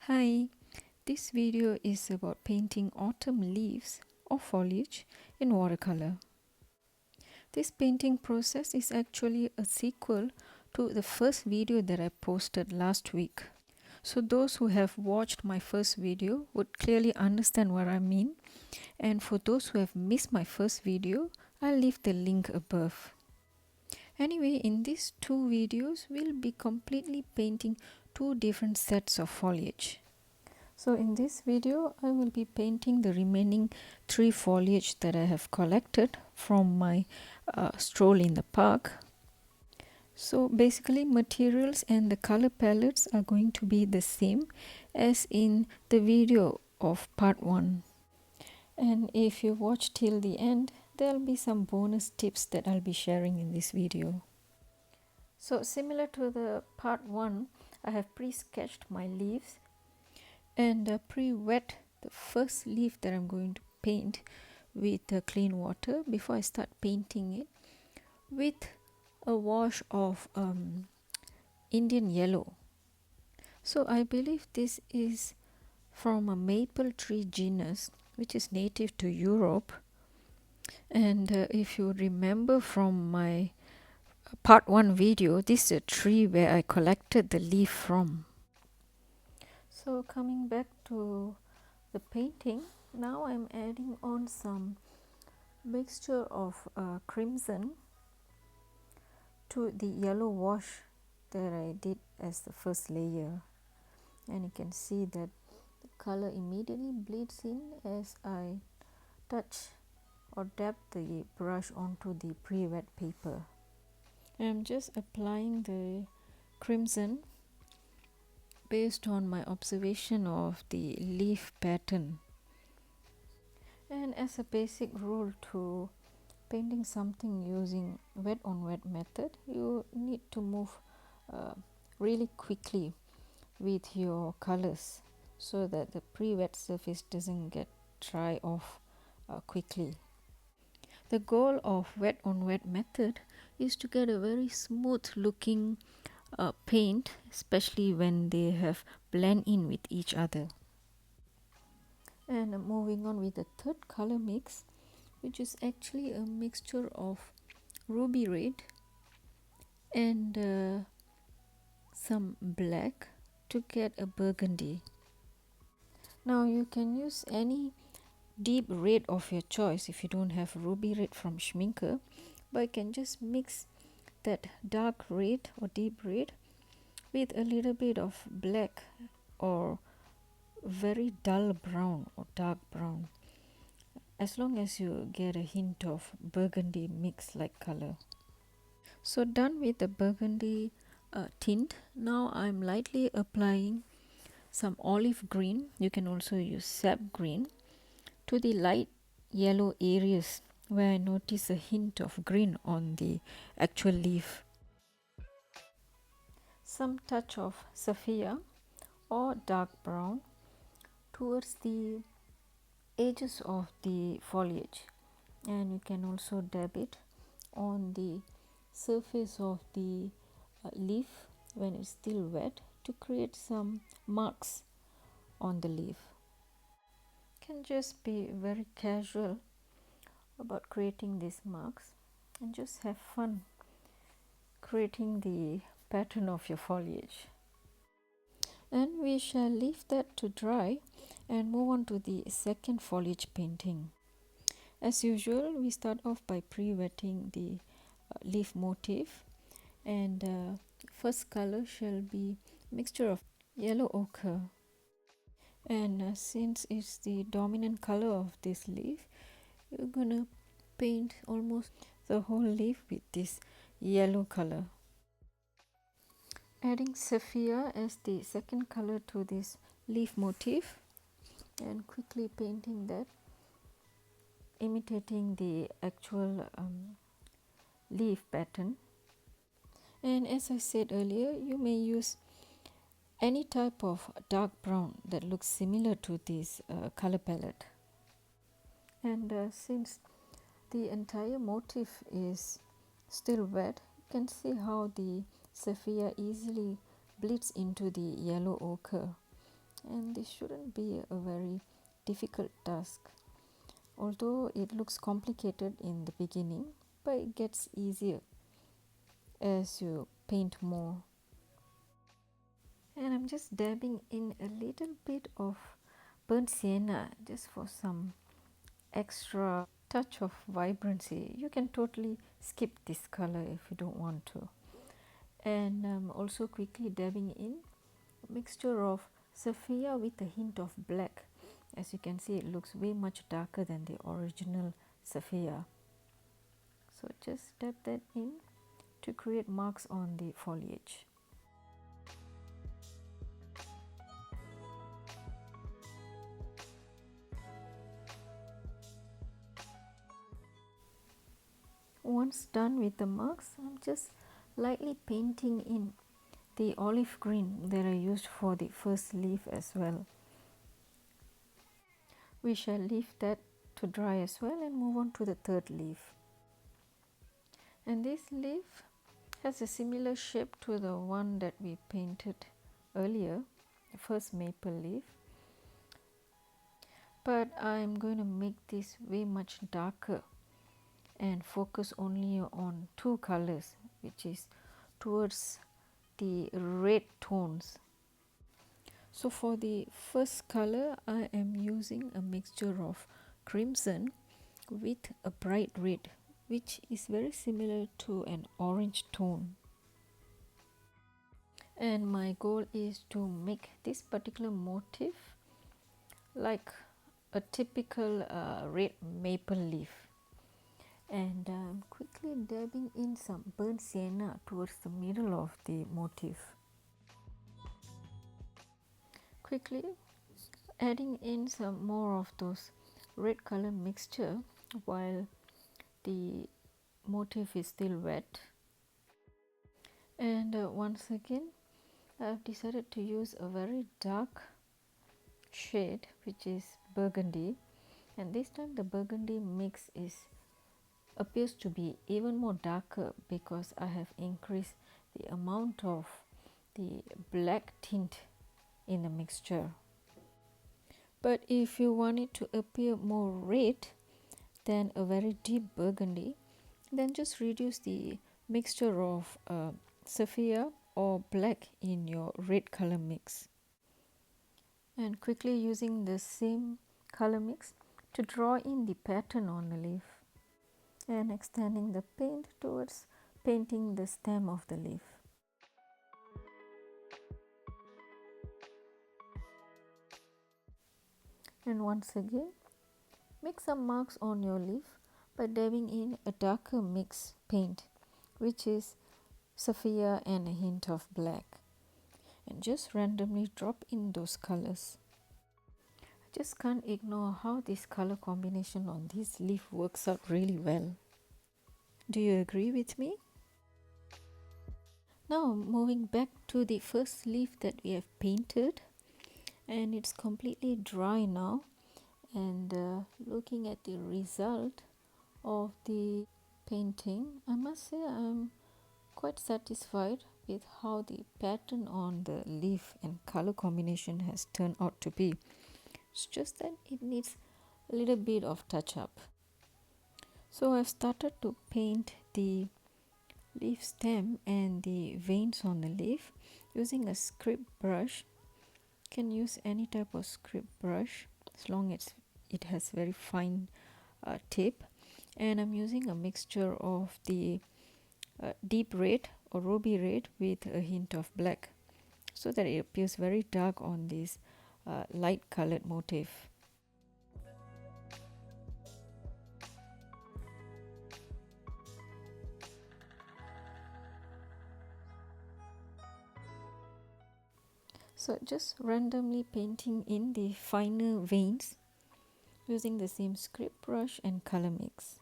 Hi, this video is about painting autumn leaves or foliage in watercolor. This painting process is actually a sequel to the first video that I posted last week. So those who have watched my first video would clearly understand what I mean, and for those who have missed my first video, I'll leave the link above. Anyway, in these two videos, we'll be completely painting two different sets of foliage. So in this video, I will be painting the remaining three foliage that I have collected from my stroll in the park. So basically materials and the color palettes are going to be the same as in the video of part 1. And if you watch till the end, there'll be some bonus tips that I'll be sharing in this video. So similar to the part 1, I have pre-sketched my leaves and pre-wet the first leaf that I'm going to paint with clean water before I start painting it with a wash of Indian yellow. So I believe this is from a maple tree genus which is native to Europe, and if you remember from my part 1 video, this is a tree where I collected the leaf from. So coming back to the painting, now I'm adding on some mixture of crimson to the yellow wash that I did as the first layer, and you can see that the color immediately bleeds in as I touch or dab the brush onto the pre-wet paper. I'm just applying the crimson based on my observation of the leaf pattern. And as a basic rule to painting something using wet on wet method, you need to move really quickly with your colors so that the pre-wet surface doesn't get dry off quickly. The goal of wet on wet method is to get a very smooth looking paint, especially when they have blend in with each other. And moving on with the third color mix, which is actually a mixture of ruby red and some black to get a burgundy. Now you can use any deep red of your choice if you don't have ruby red from Schminker, but you can just mix that dark red or deep red with a little bit of black or very dull brown or dark brown, as long as you get a hint of burgundy mix like color. So done with the burgundy tint, now I'm lightly applying some olive green, you can also use sap green, to the light yellow areas where I notice a hint of green on the actual leaf. Some touch of sapphire or dark brown towards the edges of the foliage, and you can also dab it on the surface of the leaf when it's still wet to create some marks on the leaf. Can just be very casual about creating these marks and just have fun creating the pattern of your foliage. And we shall leave that to dry and move on to the second foliage painting. As usual, we start off by pre-wetting the leaf motif, and first color shall be mixture of yellow ochre, and since it's the dominant color of this leaf, you're gonna paint almost the whole leaf with this yellow color. Adding sapphire as the second color to this leaf motif and quickly painting that, imitating the actual leaf pattern. And as I said earlier, you may use any type of dark brown that looks similar to this color palette. And since the entire motif is still wet, you can see how the sapphire easily bleeds into the yellow ochre, and this shouldn't be a very difficult task, although it looks complicated in the beginning, but it gets easier as you paint more. And I'm just dabbing in a little bit of burnt sienna just for some extra touch of vibrancy. You can totally skip this color if you don't want to. And I'm also quickly dabbing in a mixture of sapphire with a hint of black. As you can see, it looks way much darker than the original sapphire. So just dab that in to create marks on the foliage. Once done with the marks, I'm just lightly painting in the olive green that I used for the first leaf as well. We shall leave that to dry as well and move on to the third leaf. And this leaf has a similar shape to the one that we painted earlier, the first maple leaf. But I'm going to make this way much darker and focus only on two colors, which is towards the red tones. So for the first color, I am using a mixture of crimson with a bright red, which is very similar to an orange tone. And my goal is to make this particular motif like a typical red maple leaf. And I'm quickly dabbing in some burnt sienna towards the middle of the motif. Quickly adding in some more of those red color mixture while the motif is still wet. And once again, I've decided to use a very dark shade, which is burgundy, and this time the burgundy mix appears to be even more darker because I have increased the amount of the black tint in the mixture. But if you want it to appear more red than a very deep burgundy, then just reduce the mixture of sapphire or black in your red color mix. And quickly using the same color mix to draw in the pattern on the leaf and extending the paint towards painting the stem of the leaf. And once again, make some marks on your leaf by dabbing in a darker mix paint, which is sapphire and a hint of black, and just randomly drop in those colors. I just can't ignore how this color combination on this leaf works out really well. Do you agree with me? Now moving back to the first leaf that we have painted, and it's completely dry now, and looking at the result of the painting, I must say I'm quite satisfied with how the pattern on the leaf and color combination has turned out to be. It's just that it needs a little bit of touch up. So I've started to paint the leaf stem and the veins on the leaf using a script brush. You can use any type of script brush as long as it has very fine tip, and I'm using a mixture of the deep red or ruby red with a hint of black so that it appears very dark on this light colored motif. So just randomly painting in the finer veins using the same script brush and color mix.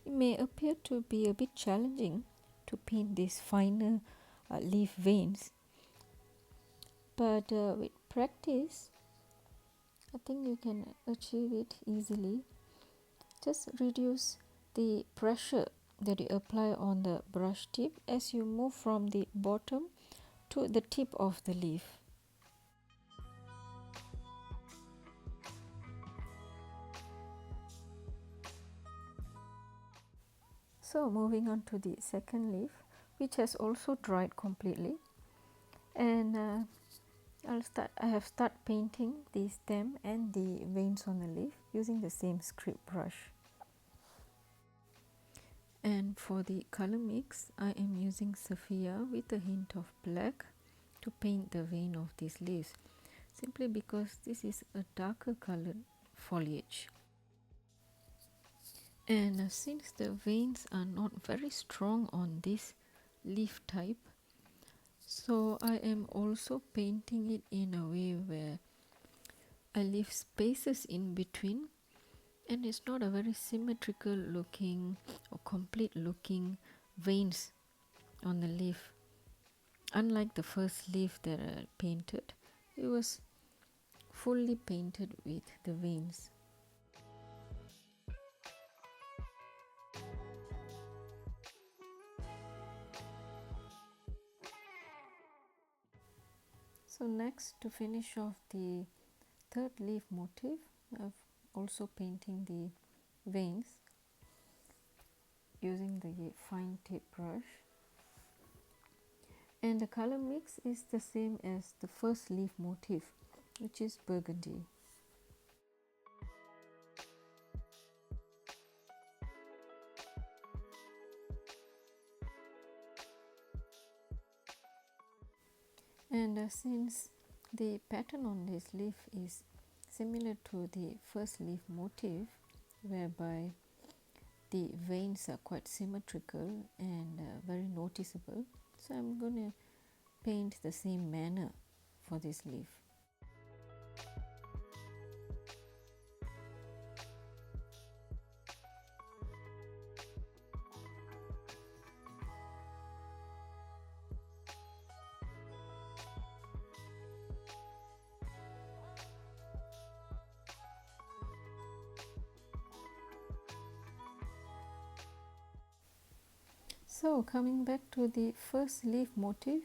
It may appear to be a bit challenging to paint these finer leaf veins. But with practice, I think you can achieve it easily. Just reduce the pressure that you apply on the brush tip as you move from the bottom to the tip of the leaf. So moving on to the second leaf, which has also dried completely, and I have started painting the stem and the veins on the leaf using the same script brush. And for the color mix, I am using Sapphire with a hint of black to paint the vein of these leaves, simply because this is a darker colored foliage. And since the veins are not very strong on this leaf type, so I am also painting it in a way where I leave spaces in between, and it's not a very symmetrical looking or complete looking veins on the leaf. Unlike the first leaf that I painted, it was fully painted with the veins. So next, to finish off the third leaf motif, I'm also painting the veins using the fine tip brush, and the color mix is the same as the first leaf motif, which is burgundy. And since the pattern on this leaf is similar to the first leaf motif, whereby the veins are quite symmetrical and very noticeable, so I'm going to paint the same manner for this leaf. So coming back to the first leaf motif,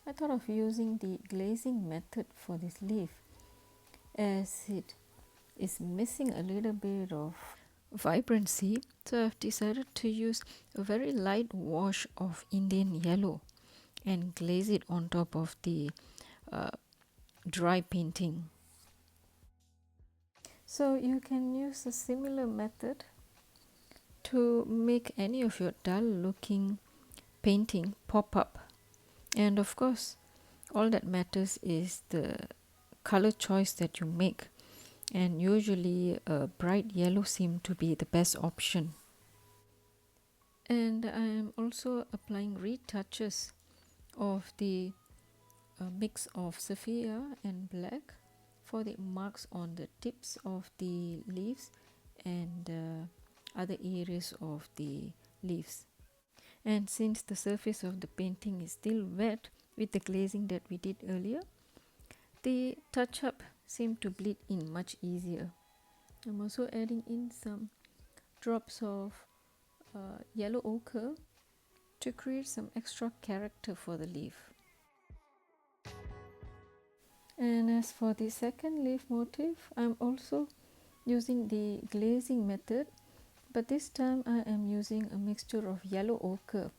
I thought of using the glazing method for this leaf, as it is missing a little bit of vibrancy, so I've decided to use a very light wash of Indian yellow and glaze it on top of the dry painting. So you can use a similar method to make any of your dull looking painting pop up, and of course all that matters is the color choice that you make, and usually a bright yellow seems to be the best option. And I am also applying retouches of the mix of sapphire and black for the marks on the tips of the leaves and other areas of the leaves. And since the surface of the painting is still wet with the glazing that we did earlier, the touch-up seemed to bleed in much easier. I'm also adding in some drops of yellow ochre to create some extra character for the leaf. And as for the second leaf motif, I'm also using the glazing method, but this time I am using a mixture of yellow ochre,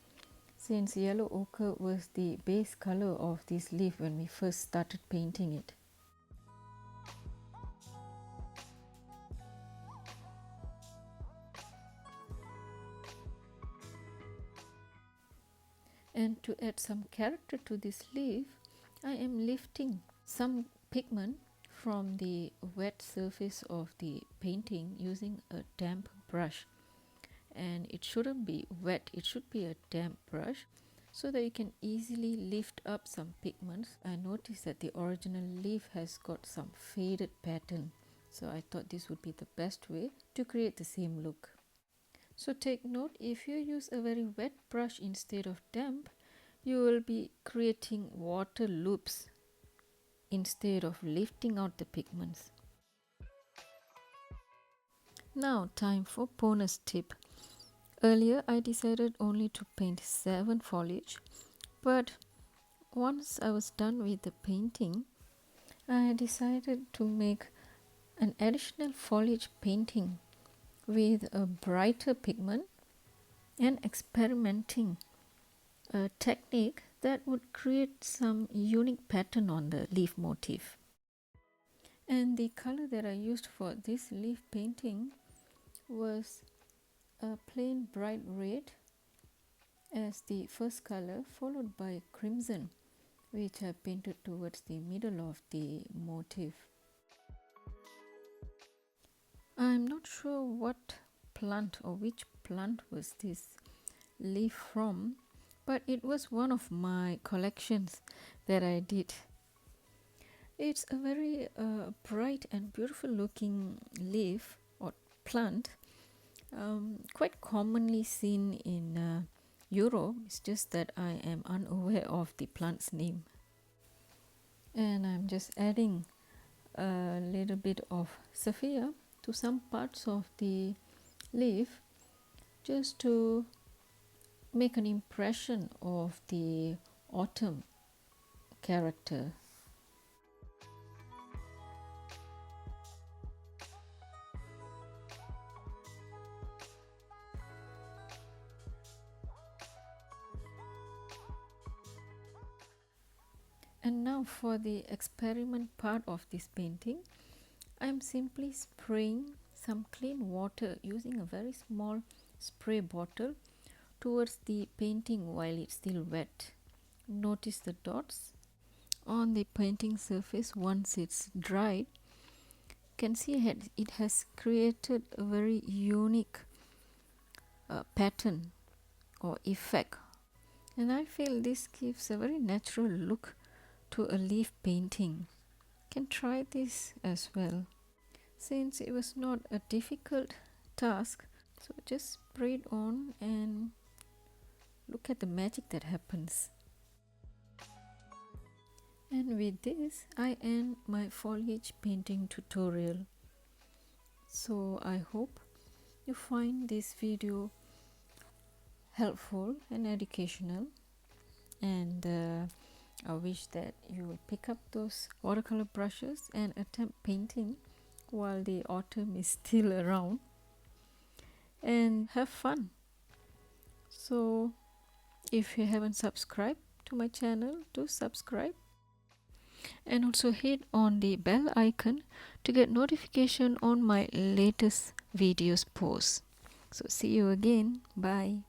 since yellow ochre was the base color of this leaf when we first started painting it. And to add some character to this leaf, I am lifting some pigment from the wet surface of the painting using a damp brush. And it shouldn't be wet, it should be a damp brush, so that you can easily lift up some pigments. I noticed that the original leaf has got some faded pattern, so I thought this would be the best way to create the same look. So take note, if you use a very wet brush instead of damp, you will be creating water loops instead of lifting out the pigments. Now time for bonus tip. Earlier I decided only to paint 7 foliage, but once I was done with the painting, I decided to make an additional foliage painting with a brighter pigment and experimenting a technique that would create some unique pattern on the leaf motif. And the color that I used for this leaf painting was a plain bright red as the first color, followed by crimson, which I painted towards the middle of the motif. I'm not sure what plant or which plant was this leaf from, but it was one of my collections that I did. It's a very bright and beautiful looking leaf or plant, quite commonly seen in Europe. It's just that I am unaware of the plant's name. And I'm just adding a little bit of sapphire to some parts of the leaf just to make an impression of the autumn character. And now for the experiment part of this painting, I'm simply spraying some clean water using a very small spray bottle towards the painting while it's still wet. Notice the dots on the painting surface. Once it's dried, you can see it has created a very unique pattern or effect, and I feel this gives a very natural look to a leaf painting. You can try this as well. Since it was not a difficult task, so just spray it on and look at the magic that happens. And with this, I end my foliage painting tutorial. So I hope you find this video helpful and educational, and I wish that you will pick up those watercolor brushes and attempt painting while the autumn is still around, and have fun. So if you haven't subscribed to my channel, do subscribe, and also hit on the bell icon to get notification on my latest videos posts. So see you again. Bye.